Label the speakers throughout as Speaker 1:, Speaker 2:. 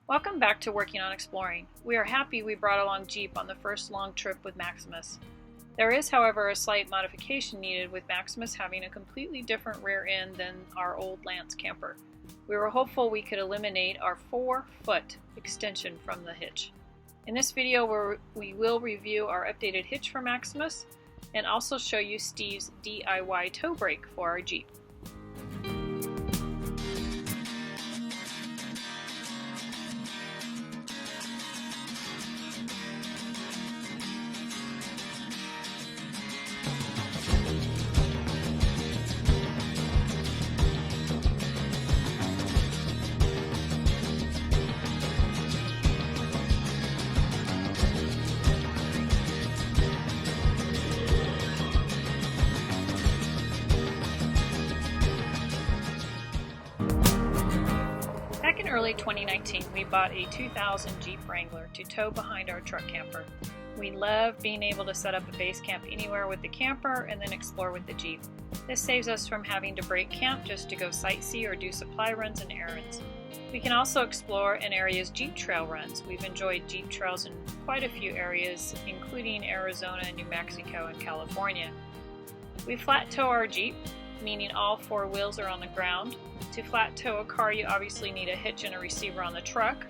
Speaker 1: Welcome back to Working on Exploring. We are happy we brought along Jeep on the first long trip with Maximus. There is, however, a slight modification needed with Maximus having a completely different rear end than our old Lance camper. We were hopeful we could eliminate our 4-foot extension from the hitch. In this video we will review our updated hitch for Maximus and also show you Steve's DIY toe brake for our Jeep. Back in early 2019, we bought a 2000 Jeep Wrangler to tow behind our truck camper. We love being able to set up a base camp anywhere with the camper and then explore with the Jeep. This saves us from having to break camp just to go sightsee or do supply runs and errands. We can also explore an area's Jeep trail runs. We've enjoyed Jeep trails in quite a few areas, including Arizona, New Mexico, and California. We flat tow our Jeep, meaning all 4 wheels are on the ground. To flat tow a car, you obviously need a hitch and a receiver on the truck.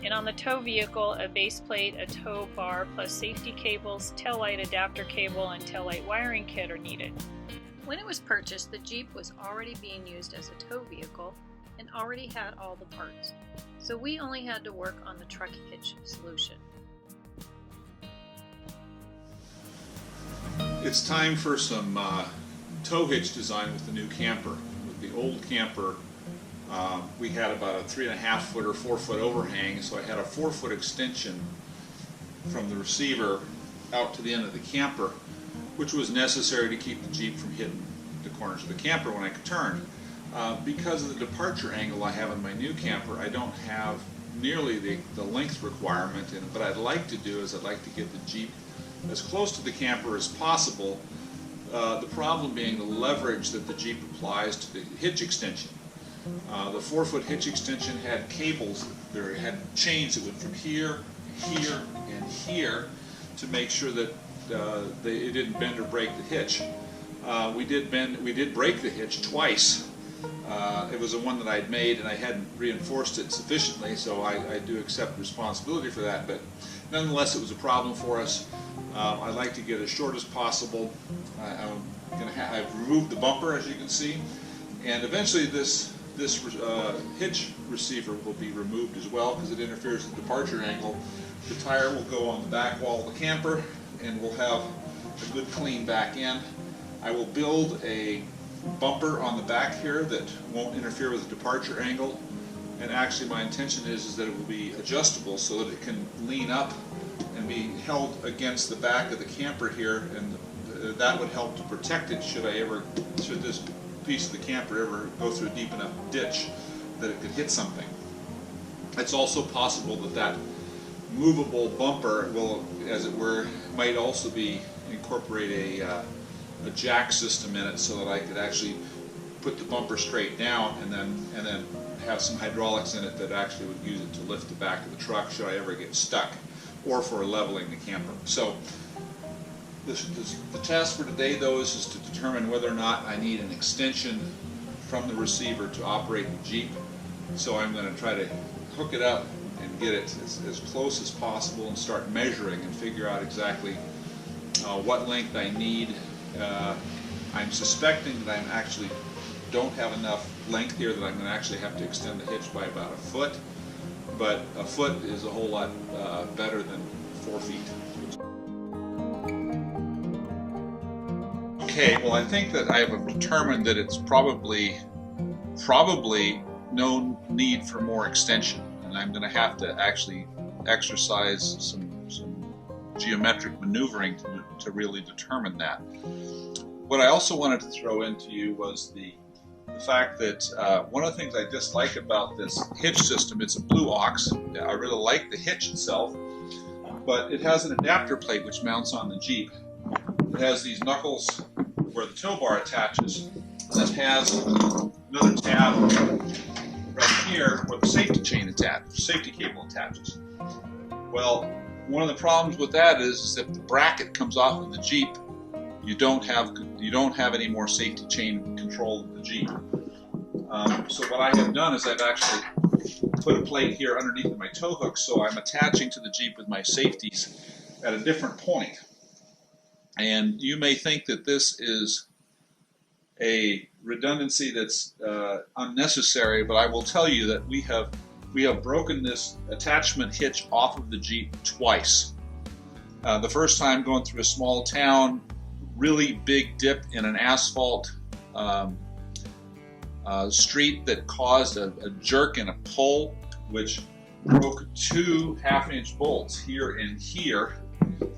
Speaker 1: And on the tow vehicle, a base plate, a tow bar, plus safety cables, taillight adapter cable, and taillight wiring kit are needed. When it was purchased, the Jeep was already being used as a tow vehicle and already had all the parts. So we only had to work on the truck hitch solution.
Speaker 2: It's time for some tow hitch design with the new camper. With the old camper, we had about a 3.5 foot or 4 foot overhang, so I had a 4 foot extension from the receiver out to the end of the camper, which was necessary to keep the Jeep from hitting the corners of the camper when I could turn. Because of the departure angle I have in my new camper, I don't have nearly the length requirement, and what I'd like to do is I'd like to get the Jeep as close to the camper as possible. The problem being the leverage that the Jeep applies to the hitch extension. The 4 foot hitch extension had cables, there had chains that went from here, here, and here to make sure that it didn't bend or break the hitch. We did break the hitch twice. It was the one that I'd made and I hadn't reinforced it sufficiently, so I do accept responsibility for that, but nonetheless it was a problem for us. I'd like to get as short as possible. I've removed the bumper, as you can see, and eventually this hitch receiver will be removed as well because it interferes with the departure angle. The tire will go on the back wall of the camper and we'll have a good clean back end. I will build a bumper on the back here that won't interfere with the departure angle, and actually my intention is that it will be adjustable so that it can lean up and be held against the back of the camper here, and that would help to protect it should this piece of the camper ever go through a deep enough ditch that it could hit something. It's also possible that that movable bumper will, as it were, might also incorporate a jack system in it so that I could actually put the bumper straight down and then have some hydraulics in it that actually would use it to lift the back of the truck should I ever get stuck, or for leveling the camper. So the task for today, though, is to determine whether or not I need an extension from the receiver to operate the Jeep. So I'm going to try to hook it up and get it as close as possible and start measuring and figure out exactly what length I need. I'm suspecting that I actually don't have enough length here that I'm going to actually have to extend the hitch by about a foot, but a foot is a whole lot better than 4 feet. Okay, well I think that I have determined that it's probably no need for more extension, and I'm going to have to actually exercise some geometric maneuvering to really determine that. What I also wanted to throw into you was the fact that one of the things I dislike about this hitch system, it's a blue ox. I really like the hitch itself, but it has an adapter plate which mounts on the Jeep. It has these knuckles where the tow bar attaches, and it has another tab right here where the safety cable attaches. Well, one of the problems with that is if the bracket comes off of the Jeep, you don't have any more safety chain control of the Jeep. So what I have done is I've actually put a plate here underneath my tow hook, so I'm attaching to the Jeep with my safeties at a different point. And you may think that this is a redundancy that's unnecessary, but I will tell you that we have broken this attachment hitch off of the Jeep twice. The first time going through a small town, really big dip in an asphalt street that caused a jerk and a pull, which broke 2 half-inch bolts here and here.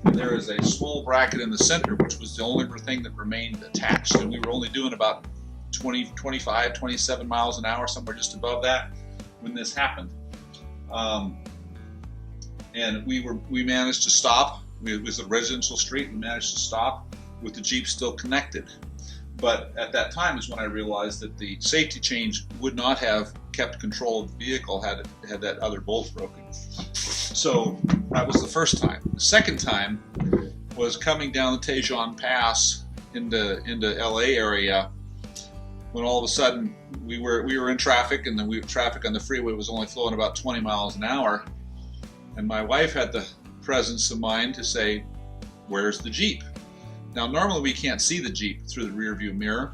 Speaker 2: And there is a small bracket in the center, which was the only thing that remained attached. And we were only doing about 25, 27 miles an hour, somewhere just above that, when this happened. And we managed to stop. It was a residential street. We managed to stop with the Jeep still connected. But at that time is when I realized that the safety chain would not have kept control of the vehicle had that other bolt broken. So that was the first time. The second time was coming down the Tejon Pass into LA area, when all of a sudden we were in traffic, and the traffic on the freeway was only flowing about 20 miles an hour. And my wife had the presence of mind to say, "Where's the Jeep?" Now, normally we can't see the Jeep through the rear view mirror,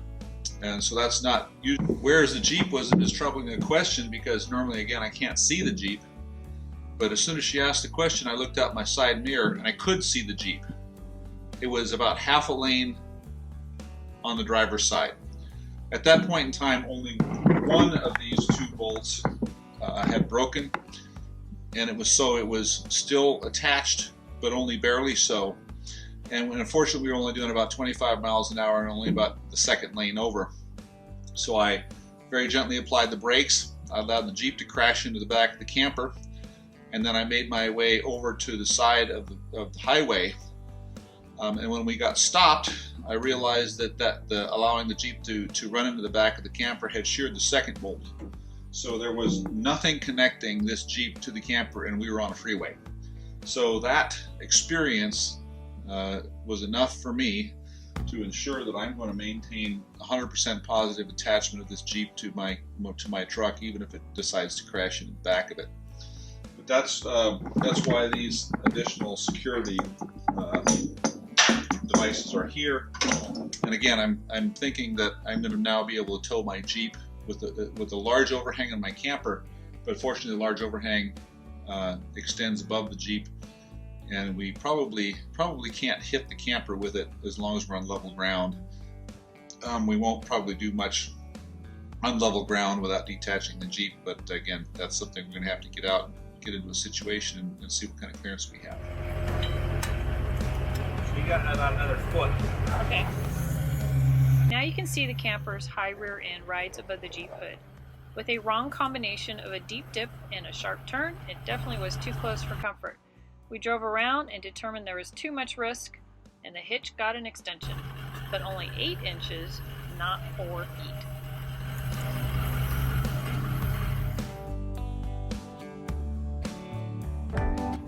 Speaker 2: and so that's not usually. Where's the Jeep was as troubling a question, because normally, again, I can't see the Jeep. But as soon as she asked the question, I looked out my side mirror and I could see the Jeep. It was about half a lane on the driver's side. At that point in time, only one of these 2 bolts had broken, and it was still attached, but only barely so. And unfortunately, we were only doing about 25 miles an hour and only about the second lane over. So I very gently applied the brakes. I allowed the Jeep to crash into the back of the camper, and then I made my way over to the side of the highway. And when we got stopped, I realized that allowing the Jeep to run into the back of the camper had sheared the second bolt. So there was nothing connecting this Jeep to the camper, and we were on a freeway. So that experience was enough for me to ensure that I'm going to maintain 100% positive attachment of this Jeep to my truck, even if it decides to crash in the back of it. But that's why these additional security devices are here. And again, I'm thinking that I'm going to now be able to tow my Jeep with a large overhang on my camper, but fortunately the large overhang extends above the Jeep, and we probably can't hit the camper with it as long as we're on level ground. We won't probably do much on level ground without detaching the Jeep, but again, that's something we're going to have to get out and get into a situation and see what kind of clearance we have.
Speaker 3: So you got about another foot.
Speaker 1: Okay. Now you can see the camper's high rear end rides above the Jeep hood. With a wrong combination of a deep dip and a sharp turn, it definitely was too close for comfort. We drove around and determined there was too much risk, and the hitch got an extension, but only 8 inches, not 4 feet.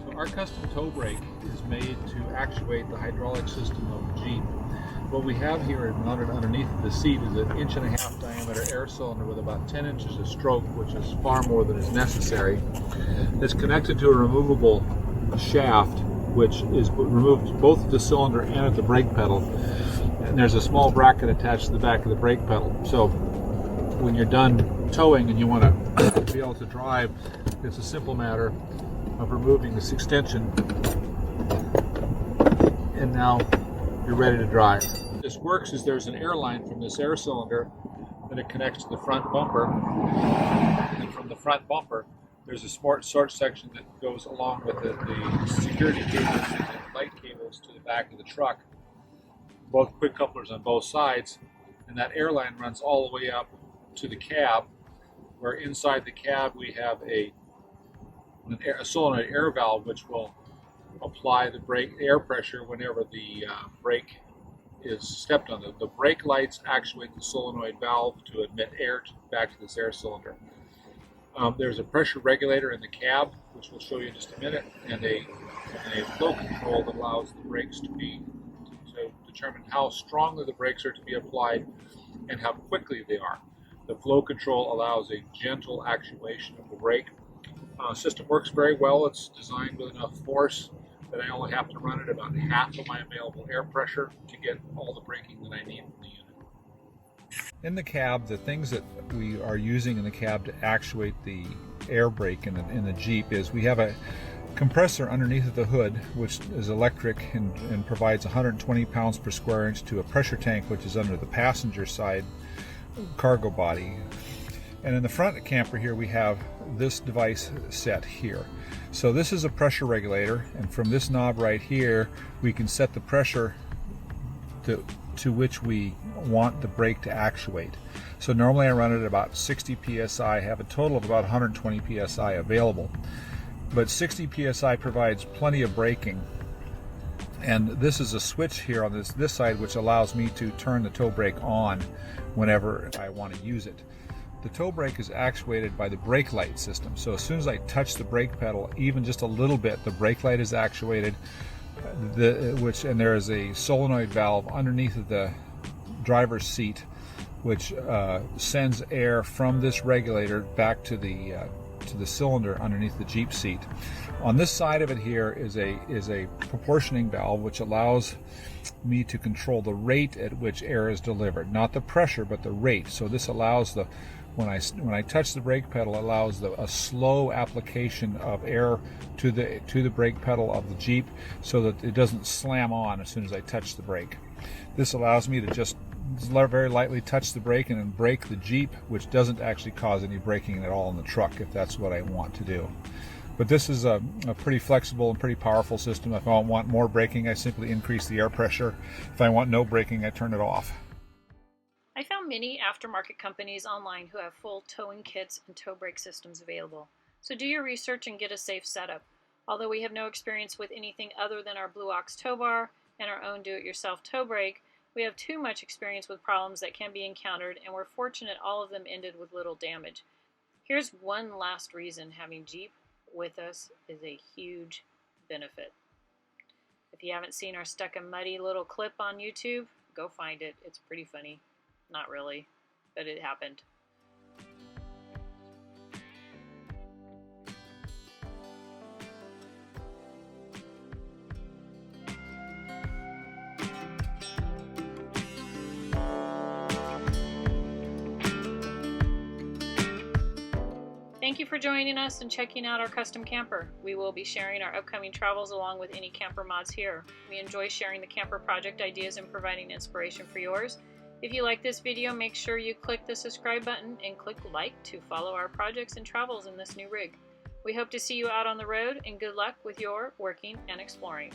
Speaker 4: So our custom toe brake is made to actuate the hydraulic system of the Jeep. What we have here mounted underneath the seat is an 1.5 inch diameter air cylinder with about 10 inches of stroke, which is far more than is necessary. It's connected to a removable shaft, which is removed both at the cylinder and at the brake pedal. And there's a small bracket attached to the back of the brake pedal. So when you're done towing and you want to be able to drive, it's a simple matter of removing this extension, and now you're ready to drive. This works is there's an air line from this air cylinder that it connects to the front bumper, and from the front bumper there's a smart section that goes along with the security cables and the light cables to the back of the truck, both quick couplers on both sides, and that air line runs all the way up to the cab, where inside the cab we have a solenoid air valve which will apply the brake air pressure whenever the brake is stepped on. The brake lights actuate the solenoid valve to admit air back to this air cylinder. There's a pressure regulator in the cab, which we'll show you in just a minute, and a flow control that allows the brakes to determine how strongly the brakes are to be applied and how quickly they are. The flow control allows a gentle actuation of the brake. System works very well. It's designed with enough force that I only have to run at about half of my available air pressure to get all the braking that I need from the unit. In the cab, the things that we are using in the cab to actuate the air brake in the Jeep is we have a compressor underneath of the hood, which is electric and provides 120 pounds per square inch to a pressure tank, which is under the passenger side cargo body. And in the front camper here, we have this device set here. So this is a pressure regulator, and from this knob right here, we can set the pressure to which we want the brake to actuate. So normally I run it at about 60 psi, have a total of about 120 psi available. But 60 psi provides plenty of braking. And this is a switch here on this side which allows me to turn the toe brake on whenever I want to use it. The toe brake is actuated by the brake light system. So as soon as I touch the brake pedal, even just a little bit, the brake light is actuated. And there is a solenoid valve underneath of the driver's seat, which sends air from this regulator back to the cylinder underneath the Jeep seat. On this side of it here is a proportioning valve, which allows me to control the rate at which air is delivered, not the pressure, but the rate. So this allows when I touch the brake pedal, it allows a slow application of air to the brake pedal of the Jeep, so that it doesn't slam on as soon as I touch the brake. This allows me to just very lightly touch the brake and then brake the Jeep, which doesn't actually cause any braking at all in the truck if that's what I want to do. But this is a pretty flexible and pretty powerful system. If I want more braking, I simply increase the air pressure. If I want no braking, I turn it off.
Speaker 1: I found many aftermarket companies online who have full towing kits and tow brake systems available. So do your research and get a safe setup. Although we have no experience with anything other than our Blue Ox tow bar and our own do-it-yourself tow brake, we have too much experience with problems that can be encountered, and we're fortunate all of them ended with little damage. Here's one last reason having Jeep with us is a huge benefit. If you haven't seen our Stuck in Muddy little clip on YouTube, go find it. It's pretty funny. Not really, but it happened. Thank you for joining us and checking out our custom camper. We will be sharing our upcoming travels along with any camper mods here. We enjoy sharing the camper project ideas and providing inspiration for yours. If you like this video, make sure you click the subscribe button and click like to follow our projects and travels in this new rig. We hope to see you out on the road, and good luck with your working and exploring.